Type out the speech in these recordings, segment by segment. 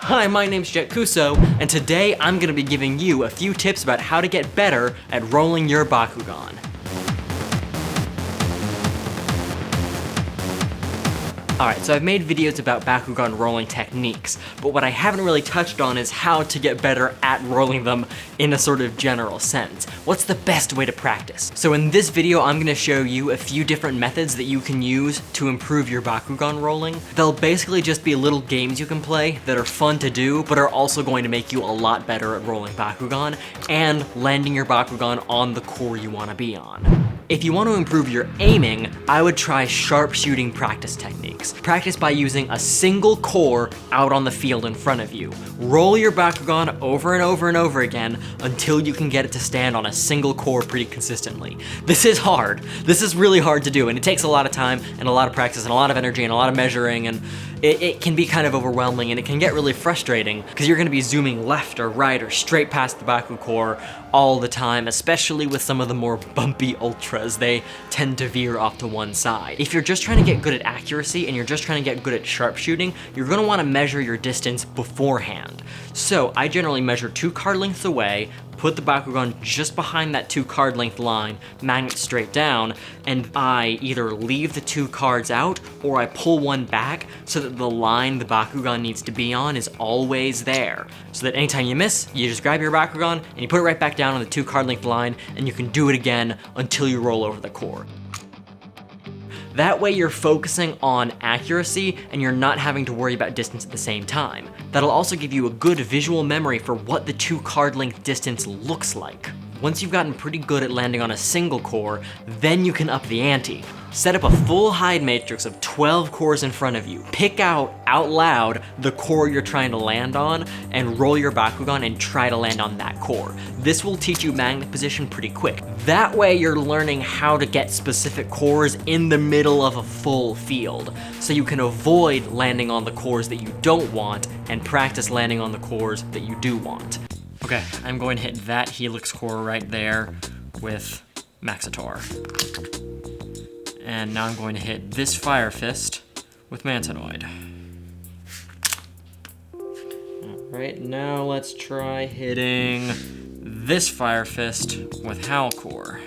Hi, my name's Jett Kuso, and today I'm gonna be giving you a few tips about how to get better at rolling your Bakugan. Alright, so I've made videos about Bakugan rolling techniques, but what I haven't really touched on is how to get better at rolling them in a sort of general sense. What's the best way to practice? So in this video, I'm gonna show you a few different methods that you can use to improve your Bakugan rolling. They'll basically just be little games you can play that are fun to do, but are also going to make you a lot better at rolling Bakugan and landing your Bakugan on the core you wanna be on. If you want to improve your aiming, I would try sharpshooting practice techniques. Practice by using a single core out on the field in front of you. Roll your Bakugan over and over and over again until you can get it to stand on a single core pretty consistently. This is hard. This is really hard to do, and it takes a lot of time and a lot of practice and a lot of energy and a lot of measuring, and it can be kind of overwhelming, and it can get really frustrating because you're going to be zooming left or right or straight past the Baku core all the time, especially with some of the more bumpy ultras. They tend to veer off to one side. If you're just trying to get good at accuracy and you're just trying to get good at sharpshooting, you're going to want to measure your distance beforehand. So I generally measure 2 card lengths away, put the Bakugan just behind that 2 card length line, magnet straight down, and I either leave the 2 cards out or I pull one back so that the line the Bakugan needs to be on is always there. So that anytime you miss, you just grab your Bakugan and you put it right back down on the 2 card length line, and you can do it again until you roll over the core. That way you're focusing on accuracy and you're not having to worry about distance at the same time. That'll also give you a good visual memory for what the 2 card length distance looks like. Once you've gotten pretty good at landing on a single core, then you can up the ante. Set up a full hide matrix of 12 cores in front of you. Pick out loud the core you're trying to land on and roll your Bakugan and try to land on that core. This will teach you magnet position pretty quick. That way you're learning how to get specific cores in the middle of a full field, so you can avoid landing on the cores that you don't want and practice landing on the cores that you do want. Okay, I'm going to hit that Helix core right there with Maxitor. And now I'm going to hit this Fire Fist with Mantanoid. Alright, now let's try hitting this Fire Fist with Howl Core.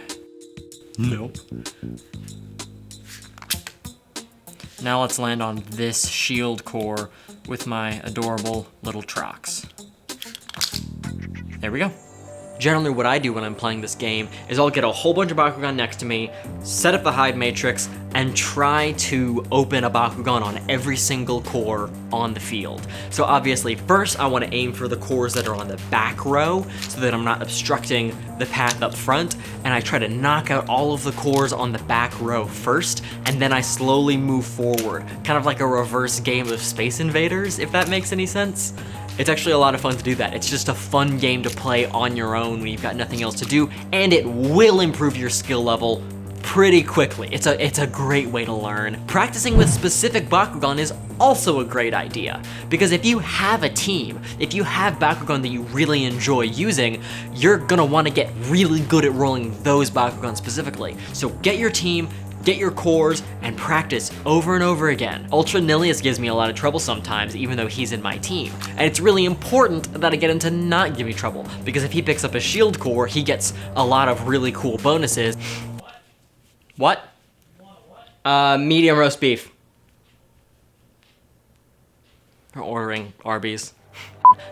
Nope. Now let's land on this Shield Core with my adorable little Trox. There we go. Generally what I do when I'm playing this game is I'll get a whole bunch of Bakugan next to me, set up the hide matrix, and try to open a Bakugan on every single core on the field. So obviously first I want to aim for the cores that are on the back row so that I'm not obstructing the path up front, and I try to knock out all of the cores on the back row first, and then I slowly move forward, kind of like a reverse game of Space Invaders, if that makes any sense. It's actually a lot of fun to do that. It's just a fun game to play on your own when you've got nothing else to do, and it will improve your skill level pretty quickly. It's a great way to learn. Practicing with specific Bakugan is also a great idea, because if you have a team, if you have Bakugan that you really enjoy using, you're gonna want to get really good at rolling those Bakugan specifically. So get your team, get your cores, and practice over and over again. Ultra Nilius gives me a lot of trouble sometimes, even though he's in my team. And it's really important that I get him to not give me trouble, because if he picks up a shield core, he gets a lot of really cool bonuses. What? Medium roast beef. We're ordering Arby's.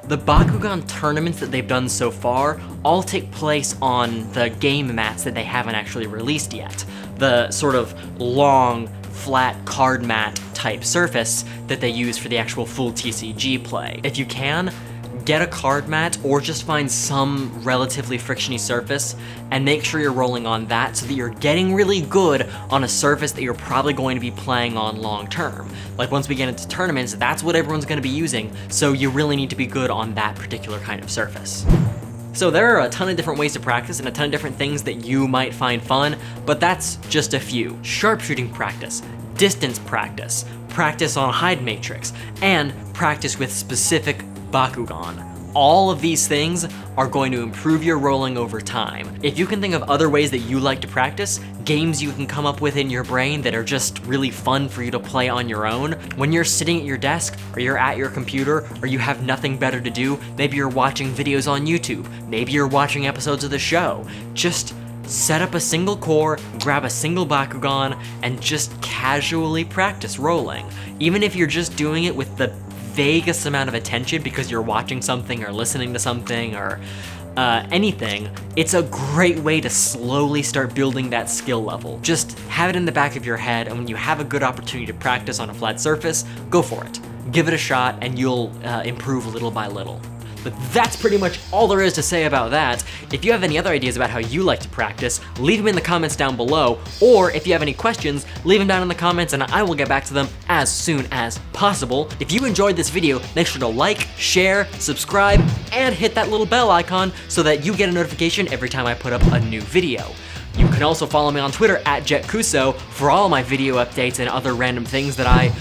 The Bakugan tournaments that they've done so far all take place on the game mats that they haven't actually released yet. The sort of long, flat card mat type surface that they use for the actual full TCG play. If you can, get a card mat or just find some relatively frictiony surface and make sure you're rolling on that so that you're getting really good on a surface that you're probably going to be playing on long term. Like once we get into tournaments, that's what everyone's going to be using, so you really need to be good on that particular kind of surface. So there are a ton of different ways to practice and a ton of different things that you might find fun, but that's just a few. Sharpshooting practice, distance practice, practice on hide matrix, and practice with specific Bakugan. All of these things are going to improve your rolling over time. If you can think of other ways that you like to practice, games you can come up with in your brain that are just really fun for you to play on your own, when you're sitting at your desk, or you're at your computer, or you have nothing better to do, maybe you're watching videos on YouTube, maybe you're watching episodes of the show, just set up a single core, grab a single Bakugan, and just casually practice rolling. Even if you're just doing it with the vaguest amount of attention because you're watching something or listening to something or anything, it's a great way to slowly start building that skill level. Just have it in the back of your head, and when you have a good opportunity to practice on a flat surface, go for it. Give it a shot and you'll improve little by little. But that's pretty much all there is to say about that. If you have any other ideas about how you like to practice, leave them in the comments down below, or if you have any questions, leave them down in the comments and I will get back to them as soon as possible. If you enjoyed this video, make sure to like, share, subscribe, and hit that little bell icon so that you get a notification every time I put up a new video. You can also follow me on Twitter at JettKuso for all my video updates and other random things that I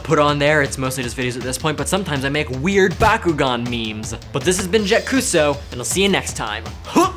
put on there. It's mostly just videos at this point, but sometimes I make weird Bakugan memes. But this has been JettKuso, and I'll see you next time. Huh!